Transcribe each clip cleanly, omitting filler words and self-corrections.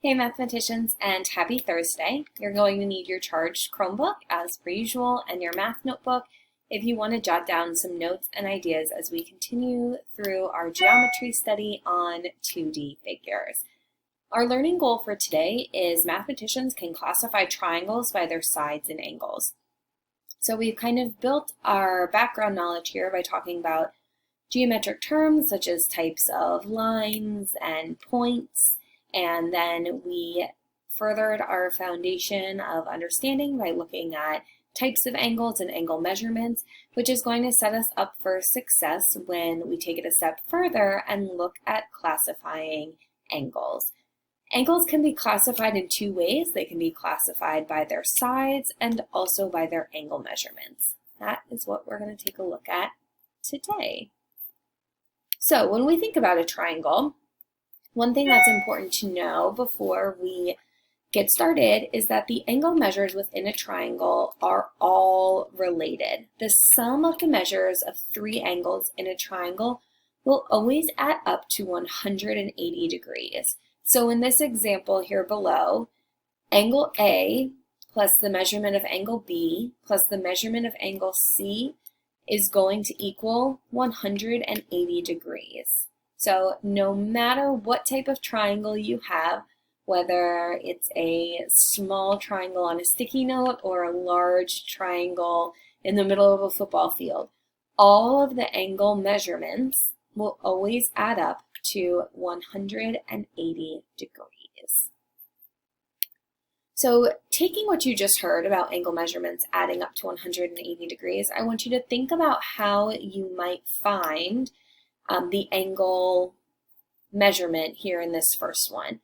Hey mathematicians, and happy Thursday. You're going to need your charged Chromebook as per usual and your math notebook if you want to jot down some notes and ideas as we continue through our geometry study on 2D figures. Our learning goal for today is mathematicians can classify triangles by their sides and angles. So we've kind of built our background knowledge here by talking about geometric terms such as types of lines and points. And then we furthered our foundation of understanding by looking at types of angles and angle measurements, which is going to set us up for success when we take it a step further and look at classifying angles. Angles can be classified in two ways. They can be classified by their sides and also by their angle measurements. That is what we're going to take a look at today. So when we think about a triangle, one thing that's important to know before we get started is that the angle measures within a triangle are all related. The sum of the measures of three angles in a triangle will always add up to 180 degrees. So in this example here below, angle A plus the measurement of angle B plus the measurement of angle C is going to equal 180 degrees. So no matter what type of triangle you have, whether it's a small triangle on a sticky note or a large triangle in the middle of a football field, all of the angle measurements will always add up to 180 degrees. So taking what you just heard about angle measurements adding up to 180 degrees, I want you to think about how you might find the angle measurement here in this first one.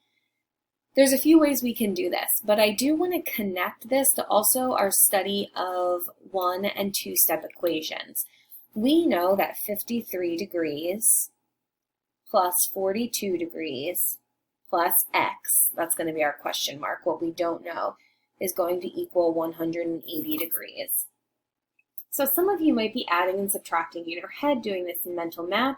There's a few ways we can do this, but I do want to connect this to also our study of 1- and 2-step equations. We know that 53 degrees plus 42 degrees plus x, that's going to be our question mark, what we don't know, is going to equal 180 degrees. So some of you might be adding and subtracting in your head, doing this in mental math.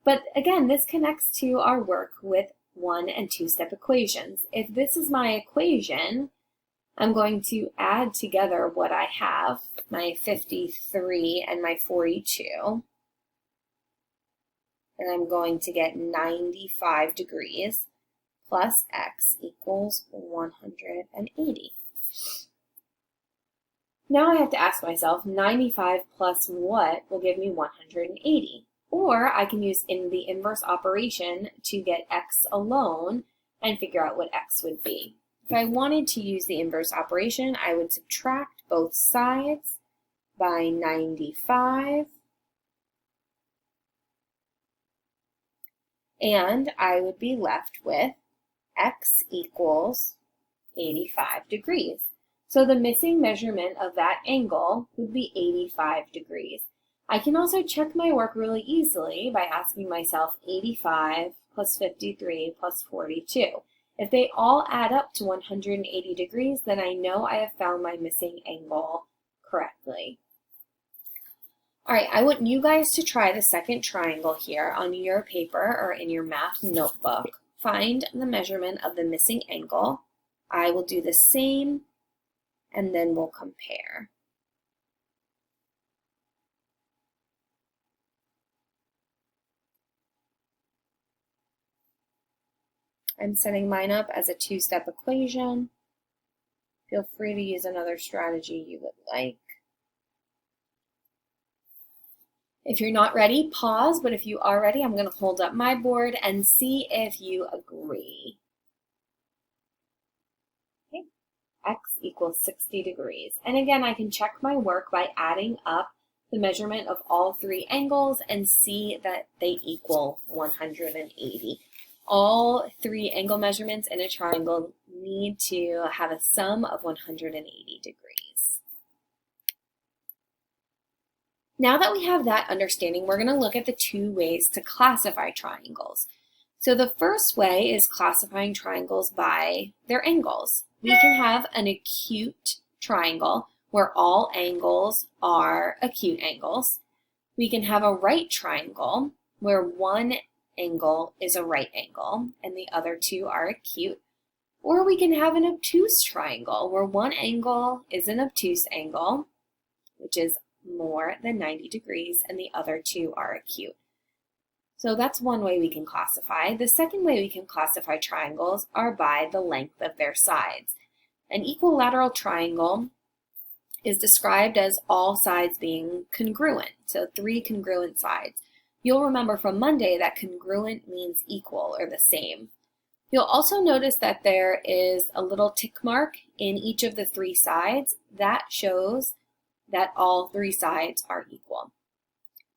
But again, this connects to our work with 1- and 2-step equations. If this is my equation, I'm going to add together what I have, my 53 and my 42, and I'm going to get 95 degrees plus x equals 180. Now I have to ask myself, 95 plus what will give me 180? Or I can use the inverse operation to get x alone and figure out what x would be. If I wanted to use the inverse operation, I would subtract both sides by 95, and I would be left with x equals 85 degrees. So the missing measurement of that angle would be 85 degrees. I can also check my work really easily by asking myself 85 plus 53 plus 42. If they all add up to 180 degrees, then I know I have found my missing angle correctly. All right, I want you guys to try the second triangle here on your paper or in your math notebook. Find the measurement of the missing angle. I will do the same, and then we'll compare. I'm setting mine up as a 2-step equation. Feel free to use another strategy you would like. If you're not ready, pause, but if you are ready, I'm going to hold up my board and see if you agree. Okay, x equals 60 degrees. And again, I can check my work by adding up the measurement of all three angles and see that they equal 180. All three angle measurements in a triangle need to have a sum of 180 degrees. Now that we have that understanding, we're going to look at the two ways to classify triangles. So the first way is classifying triangles by their angles. We can have an acute triangle where all angles are acute angles. We can have a right triangle where one angle is a right angle and the other two are acute. Or we can have an obtuse triangle where one angle is an obtuse angle, which is more than 90 degrees, and the other two are acute. So that's one way we can classify. The second way we can classify triangles are by the length of their sides. An equilateral triangle is described as all sides being congruent, so 3 congruent sides. You'll remember from Monday that congruent means equal or the same. You'll also notice that there is a little tick mark in each of the 3 sides. That shows that all 3 sides are equal.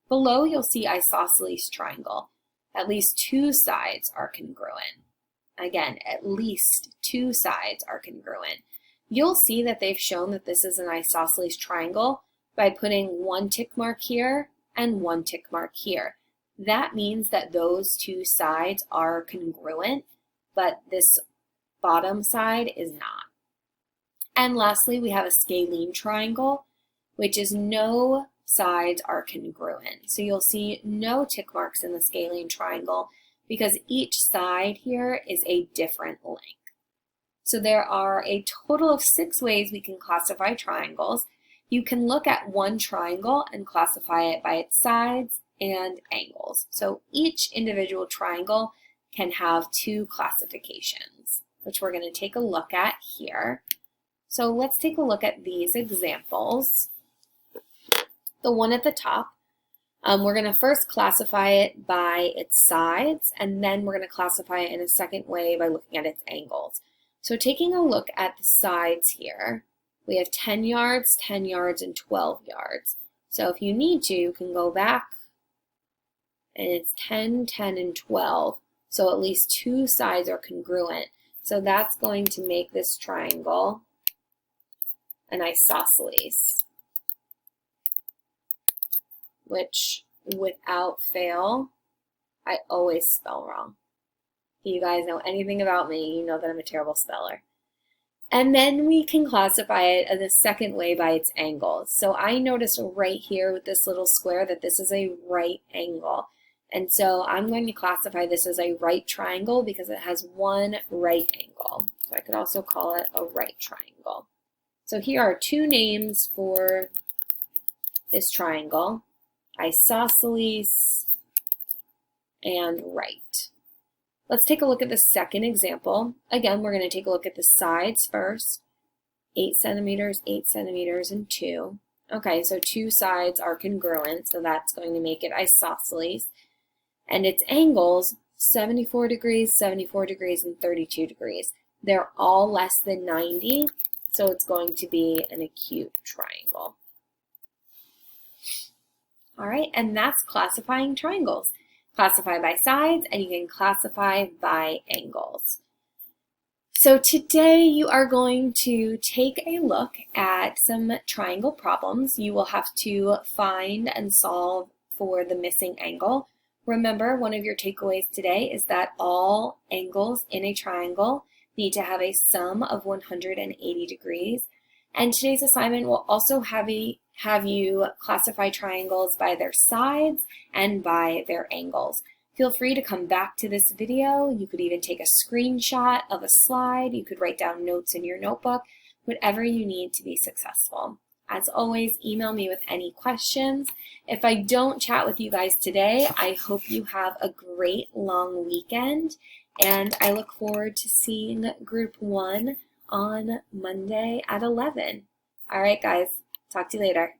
Below, you'll see isosceles triangle. At least 2 sides are congruent. Again, at least 2 sides are congruent. You'll see that they've shown that this is an isosceles triangle by putting 1 tick mark here and 1 tick mark here. That means that those 2 sides are congruent, but this bottom side is not. And lastly, we have a scalene triangle, which is no sides are congruent. So you'll see no tick marks in the scalene triangle because each side here is a different length. So there are a total of 6 ways we can classify triangles. You can look at one triangle and classify it by its sides and angles. So each individual triangle can have 2 classifications, which we're going to take a look at here. So let's take a look at these examples. The one at the top, we're going to first classify it by its sides, and then we're going to classify it in a second way by looking at its angles. So taking a look at the sides here, we have 10 yards, 10 yards, and 12 yards. So if you need to, you can go back, and it's 10, 10, and 12. So at least 2 sides are congruent. So that's going to make this triangle an isosceles, which without fail, I always spell wrong. If you guys know anything about me, you know that I'm a terrible speller. And then we can classify it in the second way by its angles. So I notice right here with this little square that this is a right angle. And so I'm going to classify this as a right triangle because it has 1 right angle. So I could also call it a right triangle. So here are 2 names for this triangle: isosceles and right. Let's take a look at the second example. Again, we're going to take a look at the sides first. 8 centimeters, 8 centimeters, and 2. Okay, so 2 sides are congruent, so that's going to make it isosceles. And its angles, 74 degrees, 74 degrees, and 32 degrees. They're all less than 90, so it's going to be an acute triangle. All right, and that's classifying triangles. Classify by sides, and you can classify by angles. So today you are going to take a look at some triangle problems. You will have to find and solve for the missing angle. Remember, one of your takeaways today is that all angles in a triangle need to have a sum of 180 degrees. And today's assignment will also have you classify triangles by their sides and by their angles. Feel free to come back to this video. You could even take a screenshot of a slide. You could write down notes in your notebook, whatever you need to be successful. As always, email me with any questions. If I don't chat with you guys today, I hope you have a great long weekend, and I look forward to seeing Group 1 on Monday at 11. All right, guys, talk to you later.